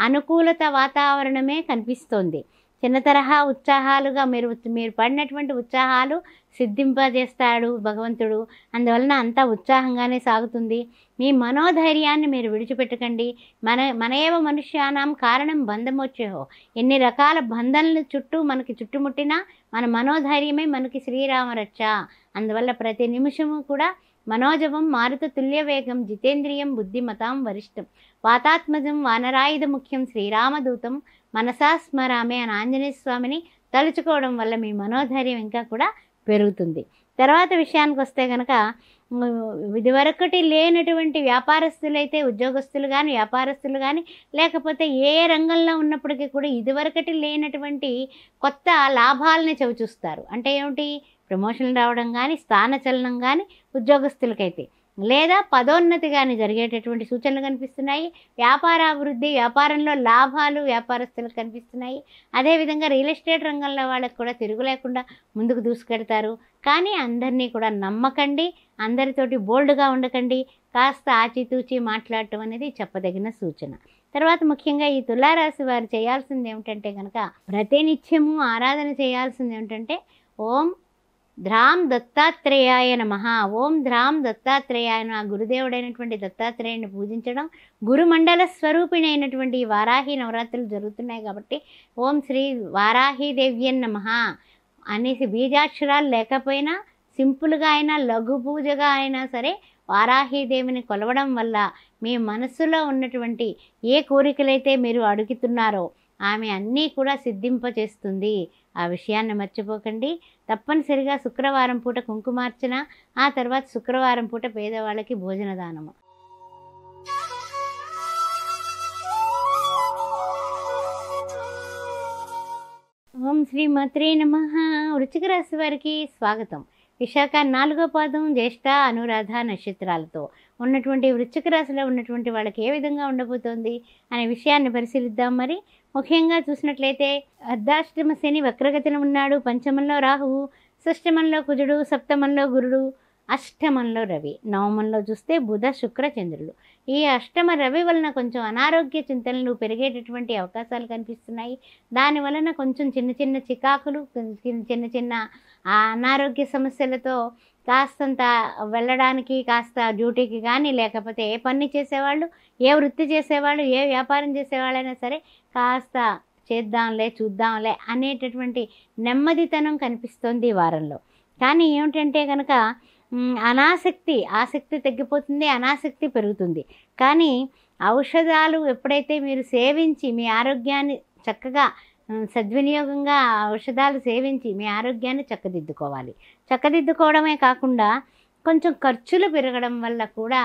అనుకూలత వాతావరణమే కనిపిస్తోంది. చిన్న తరహా ఉత్సాహాలుగా మీరు పడినటువంటి ఉత్సాహాలు సిద్ధింపజేస్తాడు భగవంతుడు. అందువలన అంతా ఉత్సాహంగానే సాగుతుంది. మీ మనోధైర్యాన్ని మీరు విడిచిపెట్టకండి. మనయేవ మనుష్యానాం కారణం బంధమోచ్చేహో. ఎన్ని రకాల బంధనలు మనకి చుట్టుముట్టినా మన మనోధైర్యమే మనకి శ్రీరామరక్ష. అందువల్ల ప్రతి నిమిషము కూడా మనోజవం మారుత తుల్య వేగం జితేంద్రియం బుద్ధిమతాం వరిష్టం వాతాత్మజం వానరాయుధ ముఖ్యం శ్రీరామదూతం మనసా స్మరామే అని ఆంజనేయ స్వామిని తలుచుకోవడం వల్ల మీ మనోధైర్యం ఇంకా కూడా పెరుగుతుంది. తర్వాత విషయానికి వస్తే కనుక ఇదివరకటి లేనటువంటి వ్యాపారస్తులైతే ఉద్యోగస్తులు కానీ వ్యాపారస్తులు కానీ లేకపోతే ఏ రంగంలో ఉన్నప్పటికీ కూడా ఇదివరకటి లేనటువంటి కొత్త లాభాలని చవిచూస్తారు. అంటే ఏమిటి? ప్రమోషన్లు రావడం కానీ, స్థానచలనం కానీ ఉద్యోగస్తులకైతే, లేదా పదోన్నతి కానీ జరిగేటటువంటి సూచనలు కనిపిస్తున్నాయి. వ్యాపారాభివృద్ధి, వ్యాపారంలో లాభాలు వ్యాపారస్తులకు కనిపిస్తున్నాయి. అదేవిధంగా రియల్ ఎస్టేట్ రంగంలో వాళ్ళకు కూడా తిరుగు లేకుండా ముందుకు దూసుకెడతారు. కానీ అందరినీ కూడా నమ్మకండి, అందరితోటి బోల్డ్గా ఉండకండి, కాస్త ఆచితూచి మాట్లాడటం అనేది చెప్పదగిన సూచన. తర్వాత ముఖ్యంగా ఈ తులారాశి వారు చేయాల్సింది ఏమిటంటే కనుక ప్రతినిత్యము ఆరాధన చేయాల్సింది ఏమిటంటే ఓం ధ్రాం దత్తాత్రేయాయ నమః, ఓం ధ్రాం దత్తాత్రేయాయ నమః. గురుదేవుడైనటువంటి దత్తాత్రేయుని పూజించడం, గురుమండల స్వరూపిణి అయినటువంటి వారాహి నవరాత్రులు జరుగుతున్నాయి కాబట్టి ఓం శ్రీ వారాహిదేవ్యన్ నమః అనేసి బీజాక్షరాలు లేకపోయినా సింపుల్గా అయినా లఘు పూజగా అయినా సరే వారాహీదేవిని కొలవడం వల్ల మీ మనస్సులో ఉన్నటువంటి ఏ కోరికలైతే మీరు అడుగుతున్నారో ఆమె అన్నీ కూడా సిద్ధింపచేస్తుంది. ఆ విషయాన్ని మర్చిపోకండి. తప్పనిసరిగా శుక్రవారం పూట కుంకుమార్చన, ఆ తర్వాత శుక్రవారం పూట పేదవాళ్ళకి భోజన దానము. ఓం శ్రీ మాత్రే నమః. వృశ్చిక రాశి వారికి స్వాగతం. విశాఖ 4వ పాదం, జ్యేష్ఠ, అనురాధ నక్షత్రాలతో ఉన్నటువంటి వృశ్చిక రాశిలో ఉన్నటువంటి వాళ్ళకి ఏ విధంగా ఉండబోతోంది అనే విషయాన్ని పరిశీలిద్దాం. మరి ముఖ్యంగా చూసినట్లయితే అర్ధాష్టమ శని వక్రగతిన ఉన్నాడు. పంచమంలో రాహువు, షష్టమంలో కుజుడు, సప్తమంలో గురుడు, అష్టమంలో రవి, నవమంలో చూస్తే బుధ, శుక్ర, చంద్రుడు. ఈ అష్టమ రవి వలన కొంచెం అనారోగ్య చింతనలు పెరిగేటటువంటి అవకాశాలు కనిపిస్తున్నాయి. దాని వలన కొంచెం చిన్న చిన్న చికాకులు, చిన్న చిన్న అనారోగ్య సమస్యలతో కాస్తంత వెళ్ళడానికి, కాస్త డ్యూటీకి కానీ లేకపోతే ఏ పని చేసేవాళ్ళు, ఏ వృత్తి చేసేవాళ్ళు, ఏ వ్యాపారం చేసేవాళ్ళైనా సరే కాస్త చేద్దాంలే చూద్దాంలే అనేటటువంటి నెమ్మదితనం కనిపిస్తోంది ఈ వారంలో. కానీ ఏమిటంటే కనుక ఆసక్తి తగ్గిపోతుంది, అనాసక్తి పెరుగుతుంది. కానీ ఔషధాలు ఎప్పుడైతే మీరు సేవించి మీ ఆరోగ్యాన్ని చక్కగా సద్వినియోగంగా ఔషధాలు సేవించి మీ ఆరోగ్యాన్ని చక్కదిద్దుకోవడమే కాకుండా కొంచెం ఖర్చులు పెరగడం వల్ల కూడా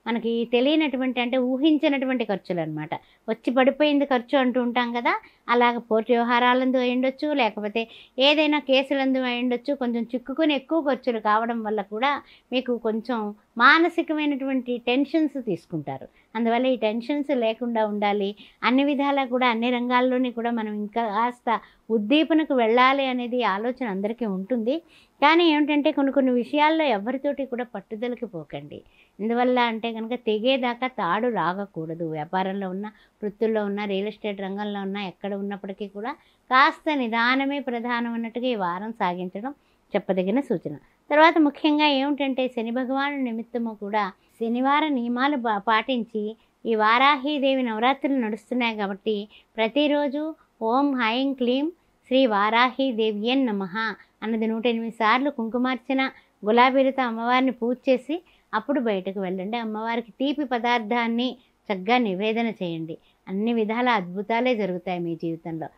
మనకి తెలియనటువంటి, అంటే ఊహించినటువంటి ఖర్చులు అనమాట. వచ్చి పడిపోయింది ఖర్చు అంటూ ఉంటాం కదా, అలాగ పోటీ వ్యవహారాలందు అయ్యుండొచ్చు, లేకపోతే ఏదైనా కేసులందు అయ్యుండొచ్చు. కొంచెం చిక్కుకుని ఎక్కువ ఖర్చులు కావడం వల్ల కూడా మీకు కొంచెం మానసికమైనటువంటి టెన్షన్స్ తీసుకుంటారు. అందువల్ల ఈ టెన్షన్స్ లేకుండా ఉండాలి. అన్ని విధాలా కూడా అన్ని రంగాల్లోని కూడా మనం ఇంకా కాస్త ఉద్దీపనకు వెళ్ళాలి అనేది ఆలోచన అందరికీ ఉంటుంది. కానీ ఏమిటంటే కొన్ని విషయాల్లో ఎవరితోటి కూడా పట్టుదలకి పోకండి. ఎందువల్ల అంటే కనుక తెగేదాకా తాడు లాగకూడదు. వ్యాపారంలో ఉన్న, వృత్తుల్లో ఉన్న, రియల్ ఎస్టేట్ రంగంలో ఉన్న, ఎక్కడ ఉన్నప్పటికీ కూడా కాస్త నిదానమే ప్రధానం అన్నట్టుగా ఈ వారం సాగించడం చెప్పదగిన సూచన. తర్వాత ముఖ్యంగా ఏమిటంటే శని భగవాను నిమిత్తము కూడా శనివార నియమాలు పాటించి ఈ వారాహీదేవి నవరాత్రులు నడుస్తున్నాయి కాబట్టి ప్రతిరోజు ఓం ఐం క్లీం శ్రీ వారాహీదేవ్యన్ నమః అన్నది 108 సార్లు కుంకుమార్చన, గులాబీలతో అమ్మవారిని పూజ చేసి అప్పుడు బయటకు వెళ్ళండి. అమ్మవారికి తీపి పదార్థాన్ని చక్కగా నివేదన చేయండి. అన్ని విధాల అద్భుతాలే జరుగుతాయి మీ జీవితంలో.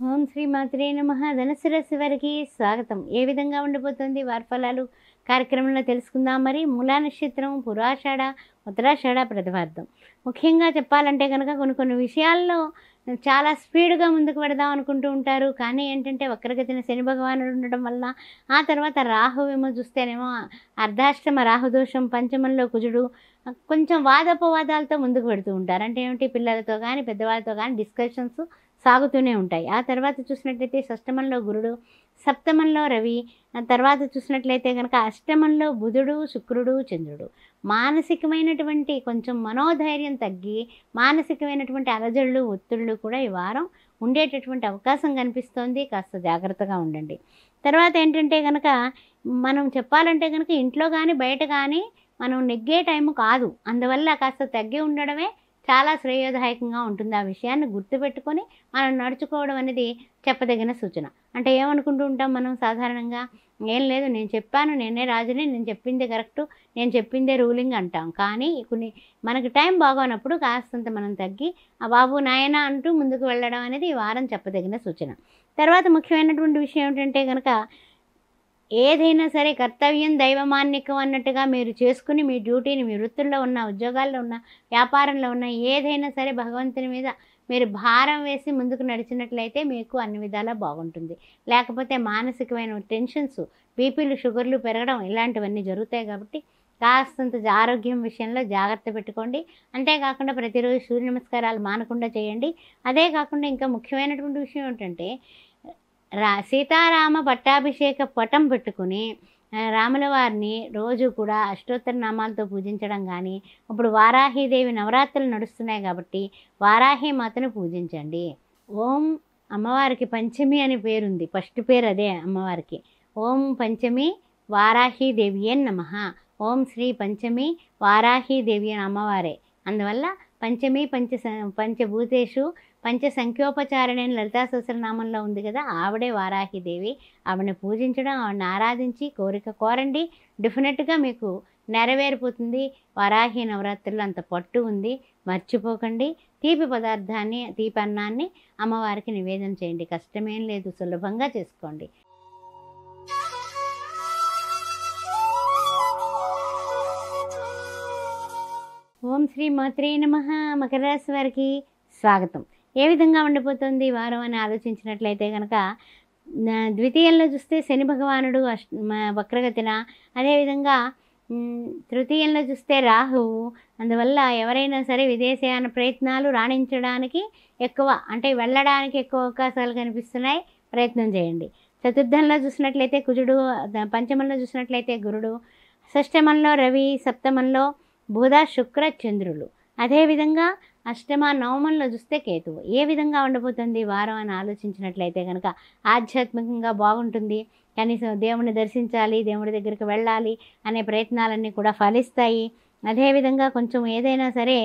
ఓం శ్రీ మాత్రే నమః. ధనుసు రాశి వారికి స్వాగతం. ఏ విధంగా ఉండబోతుంది వారి ఫలాలు కార్యక్రమంలో తెలుసుకుందాం. మరి మూలా నక్షత్రం, పురాషాఢ, ఉత్తరాషాఢ, ప్రథమార్థం. ముఖ్యంగా చెప్పాలంటే కనుక కొన్ని విషయాల్లో చాలా స్పీడ్గా ముందుకు పెడదాం అనుకుంటూ ఉంటారు. కానీ ఏంటంటే వక్రగతిన శని భగవానుడు ఉండడం వల్ల, ఆ తర్వాత రాహువేమో చూస్తేనేమో అర్ధాష్టమ రాహుదోషం, పంచమంలో కుజుడు, కొంచెం వాదోపవాదాలతో ముందుకు పెడుతూ ఉంటారు. అంటే ఏమిటి, పిల్లలతో కానీ పెద్దవాళ్ళతో కానీ డిస్కషన్స్ సాగుతూనే ఉంటాయి. ఆ తర్వాత చూసినట్లయితే షష్టమంలో గురుడు, సప్తమంలో రవి, ఆ తర్వాత చూసినట్లయితే కనుక అష్టమంలో బుధుడు, శుక్రుడు, చంద్రుడు. మానసికమైనటువంటి కొంచెం మనోధైర్యం తగ్గి మానసికమైనటువంటి అలజడులు, ఒత్తిళ్ళు కూడా ఈ వారం ఉండేటటువంటి అవకాశం కనిపిస్తోంది. కాస్త జాగ్రత్తగా ఉండండి. తర్వాత ఏంటంటే కనుక మనం చెప్పాలంటే కనుక ఇంట్లో కానీ బయట కానీ మనం నెగ్గే టైము కాదు. అందువల్ల కాస్త తగ్గి ఉండడమే చాలా శ్రేయోదాయకంగా ఉంటుంది. ఆ విషయాన్ని గుర్తుపెట్టుకొని మనం నడుచుకోవడం అనేది చెప్పదగిన సూచన. అంటే ఏమనుకుంటూ ఉంటాం మనం సాధారణంగా, ఏం లేదు నేను చెప్పాను, నేనే రాజుని, నేను చెప్పిందే కరెక్టు, నేను చెప్పిందే రూలింగ్ అంటాం. కానీ మనకి టైం బాగోనప్పుడు కాస్తంత మనం తగ్గి ఆ బాబు నాయన అంటూ ముందుకు వెళ్ళడం అనేది ఈ వారం చెప్పదగిన సూచన. తర్వాత ముఖ్యమైనటువంటి విషయం ఏమిటంటే కనుక ఏదైనా సరే కర్తవ్యం దైవమాన్నికం అన్నట్టుగా మీరు చేసుకుని మీ డ్యూటీని, మీ వృత్తుల్లో ఉన్న, ఉద్యోగాల్లో ఉన్న, వ్యాపారంలో ఉన్న ఏదైనా సరే భగవంతుని మీద మీరు భారం వేసి ముందుకు నడిచినట్లయితే మీకు అన్ని విధాలా బాగుంటుంది. లేకపోతే మానసికమైన టెన్షన్స్, బీపీలు, షుగర్లు పెరగడం ఇలాంటివన్నీ జరుగుతాయి. కాబట్టి కాస్తంత ఆరోగ్యం విషయంలో జాగ్రత్త పెట్టుకోండి. అంతేకాకుండా ప్రతిరోజు సూర్య నమస్కారాలు మానకుండా చేయండి. అదే కాకుండా ఇంకా ముఖ్యమైనటువంటి విషయం ఏంటంటే సీతారామ పట్టాభిషేక పటం పెట్టుకుని రాముల వారిని రోజు కూడా అష్టోత్తర నామాలతో పూజించడం కానీ, ఇప్పుడు వారాహీదేవి నవరాత్రులు నడుస్తున్నాయి కాబట్టి వారాహి మాతను పూజించండి. ఓం అమ్మవారికి పంచమి అని పేరుంది, ఫస్ట్ పేరు అదే అమ్మవారికి. ఓం పంచమి వారాహీదేవి నమః. ఓం శ్రీ పంచమి వారాహీదేవి అమ్మవారే. అందువల్ల పంచమి పంచభూతేషు పంచసంఖ్యోపచారణి అని లలితా సహస్రనామంలో ఉంది కదా, ఆవిడే వారాహిదేవి. ఆవిడని పూజించడం, ఆవిడని ఆరాధించి కోరిక కోరండి, డెఫినెట్గా మీకు నెరవేరిపోతుంది. వారాహి నవరాత్రులు అంత పట్టు ఉంది, మర్చిపోకండి. తీపి పదార్థాన్ని, తీపి అన్నాన్ని అమ్మవారికి నివేదన చేయండి, కష్టమేం లేదు, సులభంగా చేసుకోండి. ఓం శ్రీ మాత్రే నమః. మకర రాశి వారికి స్వాగతం. ఏ విధంగా ఉండిపోతుంది ఈ వారం అని ఆలోచించినట్లయితే కనుక, ద్వితీయంలో చూస్తే శని భగవానుడు వక్రగతిన, అదేవిధంగా తృతీయంలో చూస్తే రాహువు. అందువల్ల ఎవరైనా సరే విదేశయాన ప్రయత్నాలు రాణించడానికి ఎక్కువ, అంటే వెళ్ళడానికి ఎక్కువ అవకాశాలు కనిపిస్తున్నాయి, ప్రయత్నం చేయండి. చతుర్థంలో చూసినట్లయితే కుజుడు, పంచమంలో చూసినట్లయితే గురుడు, షష్టమంలో రవి, సప్తమంలో బుధ శుక్ర చంద్రులు, అదేవిధంగా అష్టమ నవమంలో చూస్తే కేతువు. ఏ విధంగా ఉండబోతుంది వారం అని ఆలోచించినట్లయితే కనుక, ఆధ్యాత్మికంగా బాగుంటుంది. కనీసం దేవుడిని దర్శించాలి, దేవుడి దగ్గరికి వెళ్ళాలి అనే ప్రయత్నాలన్నీ కూడా ఫలిస్తాయి. అదేవిధంగా కొంచెం ఏదైనా సరే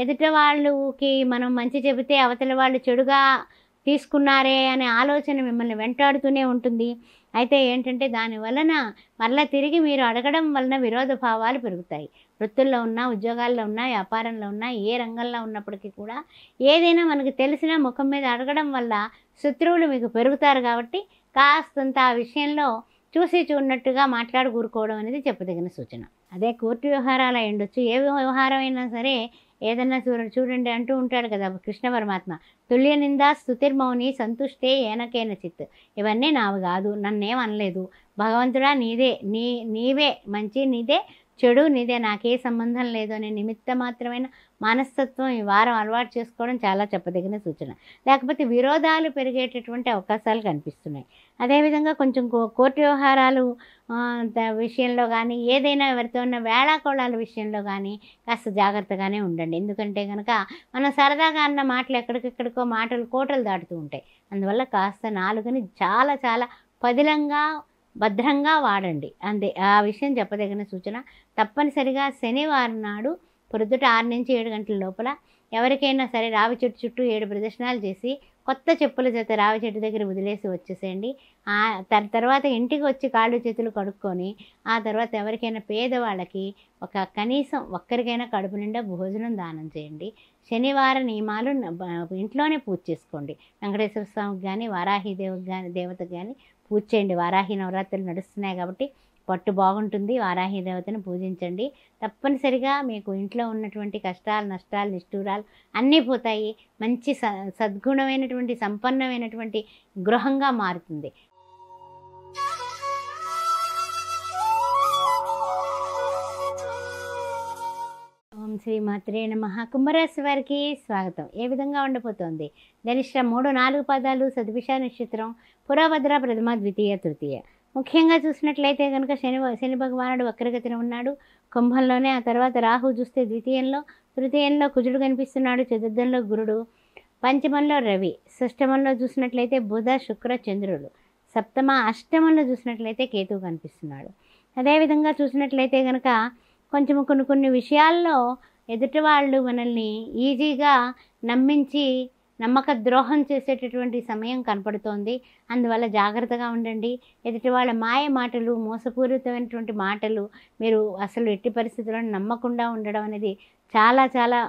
ఎదుటి వాళ్ళకి మనం మంచి చెబితే అవతల వాళ్ళు చెడుగా తీసుకున్నారే అనే ఆలోచన మిమ్మల్ని వెంటాడుతూనే ఉంటుంది. అయితే ఏంటంటే దాని వలన మళ్ళీ తిరిగి మీరు అడగడం వలన విరోధ భావాలు పెరుగుతాయి. వృత్తుల్లో ఉన్నా, ఉద్యోగాల్లో ఉన్నా, వ్యాపారంలో ఉన్నా, ఏ రంగంలో ఉన్నప్పటికీ కూడా ఏదైనా మనకు తెలిసిన ముఖం మీద అడగడం వల్ల శత్రువులు మీకు పెరుగుతారు. కాబట్టి కాస్తంత ఆ విషయంలో చూసి చూడనట్టుగా మాట్లాడి కూరుకోవడం అనేది చెప్పదగిన సూచన. అదే కోర్టు వ్యవహారాలు అయి ఉండొచ్చు, ఏ వ్యవహారం అయినా సరే ఏదన్నా చూడండి అంటూ ఉంటాడు కదా కృష్ణ పరమాత్మ, తుల్య నిందా స్తుతిర్మౌని సంతుష్టే ఏనకేన చిత్. ఇవన్నీ నావి కాదు, నన్నేం అనలేదు, భగవంతుడా నీదే, నీవే మంచి, నీదే చెడు, నీదే, నాకే సంబంధం లేదు అనే నిమిత్త మాత్రమైన మనస్తత్వం ఈ వారం అలవాటు చేసుకోవడం చాలా చెప్పదగిన సూచన. లేకపోతే విరోధాలు పెరిగేటటువంటి అవకాశాలు కనిపిస్తున్నాయి. అదేవిధంగా కొంచెం కోర్టు వ్యవహారాలు విషయంలో కానీ, ఏదైనా ఎవరితో ఉన్న వేళాకోళాల విషయంలో కానీ కాస్త జాగ్రత్తగానే ఉండండి. ఎందుకంటే కనుక మనం సరదాగా అన్న మాటలు ఎక్కడికెక్కడికో మాటలు కోటలు దాటుతూ ఉంటాయి. అందువల్ల కాస్త నాలుగుని చాలా చాలా పదిలంగా భద్రంగా వాడండి, అంతే. ఆ విషయం చెప్పదగిన సూచన. తప్పనిసరిగా శనివారం నాడు పొద్దుట 6 నుంచి 7 గంటల లోపల ఎవరికైనా సరే రావి చెట్టు చుట్టూ 7 ప్రదక్షిణాలు చేసి కొత్త చెప్పుల జత రావి చెట్టు దగ్గర వదిలేసి వచ్చేసేయండి. తర్వాత ఇంటికి వచ్చి కాళ్ళు చేతులు కడుక్కొని ఆ తర్వాత ఎవరికైనా పేదవాళ్ళకి కనీసం ఒక్కరికైనా కడుపు నిండా భోజనం దానం చేయండి. శనివార నియమాలు ఇంట్లోనే పూజ చేసుకోండి. వెంకటేశ్వర స్వామికి కానీ, వారాహి దేవతకి కానీ పూజ చేయండి. వారాహి నవరాత్రులు నడుస్తున్నాయి కాబట్టి పట్టు బాగుంటుంది. వారాహి దేవతను పూజించండి. తప్పనిసరిగా మీకు ఇంట్లో ఉన్నటువంటి కష్టాలు, నష్టాలు, నిష్ఠూరాలు అన్నీ పోతాయి. మంచి సద్గుణమైనటువంటి సంపన్నమైనటువంటి గృహంగా మారుతుంది. ఓం శ్రీ మాత్రే నమః. కుంభరాశి వారికి స్వాగతం. ఏ విధంగా ఉండబోతోంది? ధనిష్ట 3, 4 పాదాలు, శతభిష నక్షత్రం, పురాభద్ర ప్రథమ, ద్వితీయ, తృతీయ. ముఖ్యంగా చూసినట్లయితే కనుక శని భగవానుడు వక్రగతిన ఉన్నాడు కుంభంలోనే. ఆ తర్వాత రాహు చూస్తే ద్వితీయంలో, తృతీయంలో కుజుడు కనిపిస్తున్నాడు, చతుర్థంలో గురుడు, పంచమంలో రవి, షష్టమంలో చూసినట్లయితే బుధ శుక్ర చంద్రుడు, సప్తమ అష్టమంలో చూసినట్లయితే కేతువు కనిపిస్తున్నాడు. అదేవిధంగా చూసినట్లయితే కనుక కొంచెం కొన్ని విషయాల్లో ఎదుటి వాళ్ళు మనల్ని ఈజీగా నమ్మించి నమ్మక ద్రోహం చేసేటటువంటి సమయం కనపడుతోంది. అందువల్ల జాగ్రత్తగా ఉండండి. ఎదుటి వాళ్ళ మాయ మాటలు, మోసపూరితమైనటువంటి మాటలు మీరు అసలు ఎట్టి పరిస్థితుల్లో నమ్మకుండా ఉండడం అనేది చాలా చాలా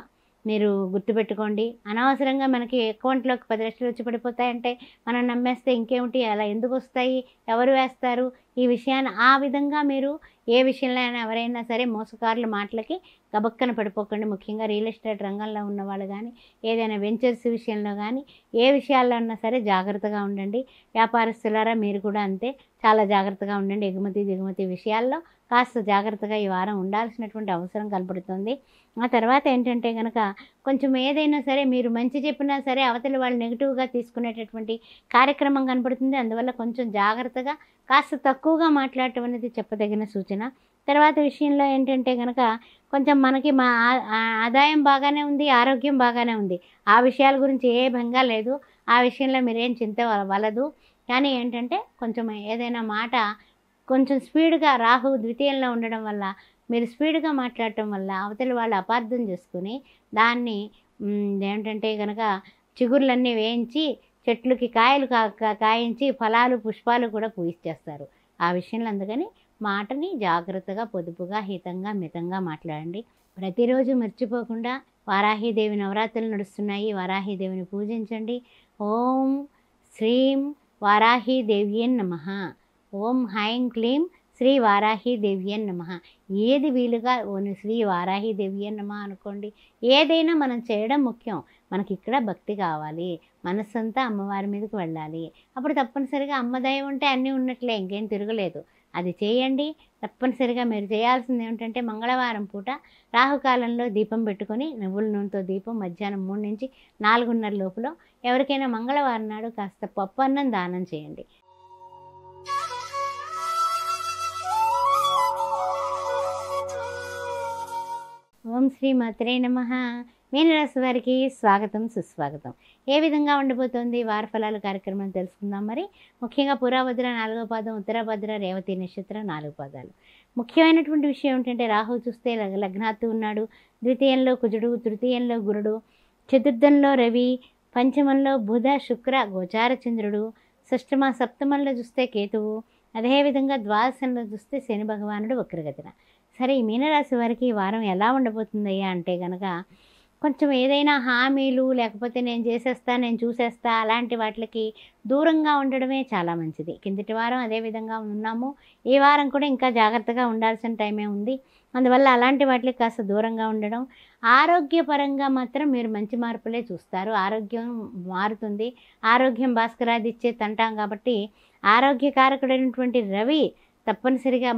మీరు గుర్తుపెట్టుకోండి. అనవసరంగా మనకి అకౌంట్లోకి 10 లక్షలు వచ్చి పడిపోతాయంటే మనం నమ్మేస్తే ఇంకేమిటి, అలా ఎందుకు వస్తాయి, ఎవరు వేస్తారు, ఈ విషయాన్ని ఆ విధంగా మీరు ఏ విషయంలో అయినా ఎవరైనా సరే మోసకారుల మాటలకి గబక్కన పడిపోకండి. ముఖ్యంగా రియల్ ఎస్టేట్ రంగంలో ఉన్నవాళ్ళు కానీ, ఏదైనా వెంచర్స్ విషయంలో కానీ, ఏ విషయాల్లో ఉన్నా సరే జాగ్రత్తగా ఉండండి. వ్యాపారస్తులారా మీరు కూడా అంతే, చాలా జాగ్రత్తగా ఉండండి. ఎగుమతి దిగుమతి విషయాల్లో కాస్త జాగ్రత్తగా ఈ వారం ఉండాల్సినటువంటి అవసరం కనపడుతుంది. ఆ తర్వాత ఏంటంటే కనుక కొంచెం ఏదైనా సరే మీరు మంచి చెప్పినా సరే అవతల వాళ్ళు నెగిటివ్గా తీసుకునేటటువంటి కార్యక్రమం కనపడుతుంది. అందువల్ల కొంచెం జాగ్రత్తగా కాస్త తక్కువగా మాట్లాడటం అనేది చెప్పదగిన సూచన. తర్వాత విషయంలో ఏంటంటే కనుక కొంచెం మనకి ఆదాయం బాగానే ఉంది, ఆరోగ్యం బాగానే ఉంది. ఆ విషయాల గురించి ఏ భంగా లేదు. ఆ విషయంలో మీరేం చింత వలదు. కానీ ఏంటంటే కొంచెం ఏదైనా మాట కొంచెం స్పీడ్గా రాహు ద్వితీయంలో ఉండడం వల్ల మీరు స్పీడ్గా మాట్లాడటం వల్ల అవతలి వాళ్ళు అపార్థం చేసుకుని దాన్ని ఏమిటంటే కనుక చిగుర్లన్నీ వేయించి చెట్లకి కాయలు కాయించి ఫలాలు పుష్పాలు కూడా పూయిచ్చేస్తారు. ఆ విషయంలో అందుకని మాటని జాగ్రత్తగా పొదుపుగా హితంగా మితంగా మాట్లాడండి. ప్రతిరోజు మర్చిపోకుండా వారాహీదేవి నవరాత్రులు నడుస్తున్నాయి, వారాహీదేవిని పూజించండి. ఓం శ్రీం వారాహీదేవ్యన్ నమః, ఓం హైం క్లీం శ్రీ వారాహీదేవ్యన్ నమః. ఏది వీలుగా శ్రీ వారాహీదేవ్యన్ నమః అనుకోండి. ఏదైనా మనం చేయడం ముఖ్యం. మనకి ఇక్కడ భక్తి కావాలి, మనస్సంతా అమ్మవారి మీదకి వెళ్ళాలి. అప్పుడు తప్పనిసరిగా అమ్మ దయ ఉంటే అన్నీ ఉన్నట్లే, ఇంకేం తిరగలేదు. అది చేయండి. తప్పనిసరిగా మీరు చేయాల్సింది ఏమిటంటే మంగళవారం పూట రాహుకాలంలో దీపం పెట్టుకొని నువ్వుల నూనెతో దీపం మధ్యాహ్నం 3 నుంచి 4:30 లోపల ఎవరికైనా మంగళవారం నాడు కాస్త పప్పు అన్నం దానం చేయండి. ఓం శ్రీ మాత్రే నమః. మీనరాశి వారికి స్వాగతం సుస్వాగతం. ఏ విధంగా ఉండబోతోంది వార ఫలాలు కార్యక్రమం తెలుసుకుందాం. మరి ముఖ్యంగా పురాభద్ర 4వ పాదం, ఉత్తరాభద్ర రేవతి నక్షత్రం 4 పాదాలు. ముఖ్యమైనటువంటి విషయం ఏంటంటే రాహు చూస్తే లగ్నాత్తు ఉన్నాడు, ద్వితీయంలో కుజుడు, తృతీయంలో గురుడు, చతుర్థంలో రవి, పంచమంలో బుధ శుక్ర గోచార చంద్రుడు, షష్టమ సప్తమంలో చూస్తే కేతువు, అదేవిధంగా ద్వాదశంలో చూస్తే శని భగవానుడు వక్రగతిన. సరే, ఈ మీనరాశి వారికి ఈ వారం ఎలా ఉండబోతుందయ్యా అంటే కనుక కొంచెం ఏదైనా హామీలు లేకపోతే నేను చేసేస్తా, నేను చూసేస్తా అలాంటి వాటికి దూరంగా ఉండడమే చాలా మంచిది. కిందటి వారం అదే విధంగా ఉన్నాము, ఈ వారం కూడా ఇంకా జాగ్రత్తగా ఉండాల్సిన టైమే ఉంది. అందువల్ల అలాంటి వాటికి కాస్త దూరంగా ఉండడం. ఆరోగ్యపరంగా మాత్రం మీరు మంచి మార్పులే చూస్తారు. ఆరోగ్యం మారుతుంది. ఆరోగ్యం భాస్కరాదిచ్చే తంటాం కాబట్టి ఆరోగ్యకారకుడైనటువంటి రవి తప్పనిసరిగా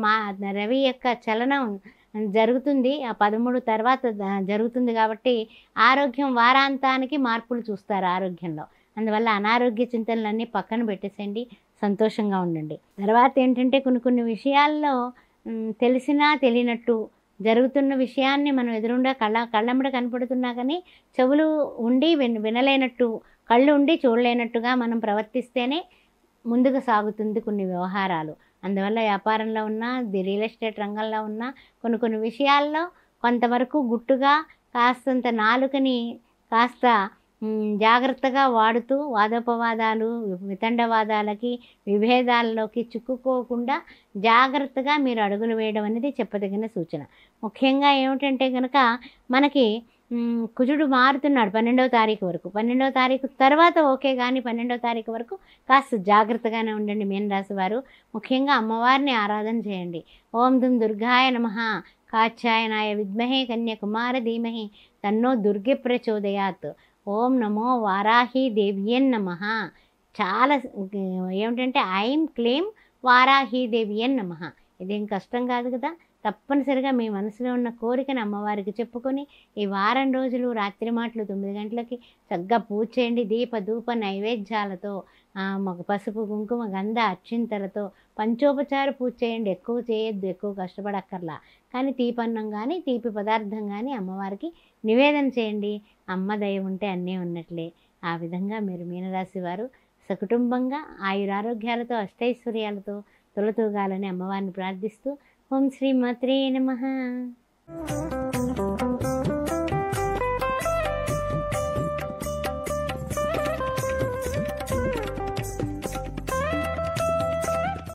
రవి యొక్క చలనం జరుగుతుంది. ఆ 13 తర్వాత జరుగుతుంది కాబట్టి ఆరోగ్యం వారాంతానికి మార్పులు చూస్తారు ఆరోగ్యంలో. అందువల్ల అనారోగ్య చింతనలన్నీ పక్కన పెట్టేసేయండి, సంతోషంగా ఉండండి. తర్వాత ఏంటంటే కొన్ని విషయాల్లో తెలిసినా తెలియనట్టు జరుగుతున్న విషయాన్ని మనం ఎదురుండా కళ్ళమ్మడ కనపడుతున్నా కానీ చెవులు ఉండి వినలేనట్టు, కళ్ళు ఉండి చూడలేనట్టుగా మనం ప్రవర్తిస్తేనే ముందుకు సాగుతుంది కొన్ని వ్యవహారాలు. అందువల్ల వ్యాపారంలో ఉన్న, రియల్ ఎస్టేట్ రంగంలో ఉన్న కొన్ని విషయాల్లో కొంతవరకు గుట్టుగా కాస్తంత నాలుకని కాస్త జాగ్రత్తగా వాడుతూ వాదోపవాదాలు, వితండవాదాలకి, విభేదాల్లోకి చిక్కుకోకుండా జాగ్రత్తగా మీరు అడుగులు వేయడం అనేది చెప్పదగిన సూచన. ముఖ్యంగా ఏమిటంటే కనుక మనకి కుజుడు మారుతున్నాడు 12వ తారీఖు వరకు. 12వ తారీఖు తర్వాత ఓకే, కానీ 12వ తారీఖు వరకు కాస్త జాగ్రత్తగానే ఉండండి మీనరాశి వారు. ముఖ్యంగా అమ్మవారిని ఆరాధన చేయండి. ఓం దుం దుర్గాయ నమః, కాత్యాయనాయ విద్మహే కన్యాకుమార ధీమహి తన్నో దుర్గే ప్రచోదయాత్. ఓం నమో వారాహి దేవ్యన్ నమః. చాలా ఏమిటంటే ఐం క్లీం వారాహి దేవ్యన్ నమః. ఇదేం కష్టం కాదు కదా. తప్పనిసరిగా మీ మనసులో ఉన్న కోరికను అమ్మవారికి చెప్పుకొని ఈ వారం రోజులు రాత్రి మాటలు 9 గంటలకి చక్కగా పూజ చేయండి. దీప ధూప నైవేద్యాలతో, పసుపు కుంకుమ గంధ అక్షింతలతో పంచోపచార పూజ చేయండి. ఎక్కువ చేయొద్దు, ఎక్కువ కష్టపడక్కర్లా. కానీ తీపన్నం కానీ తీపి పదార్థం కానీ అమ్మవారికి నివేదన చేయండి. అమ్మ దయ ఉంటే అన్నీ ఉన్నట్లే. ఆ విధంగా మీరు మీనరాశి వారు సకుటుంబంగా ఆయురారోగ్యాలతో అష్టైశ్వర్యాలతో తొలతూగాలని అమ్మవారిని ప్రార్థిస్తూ ఓం శ్రీ మాత్రే నమః.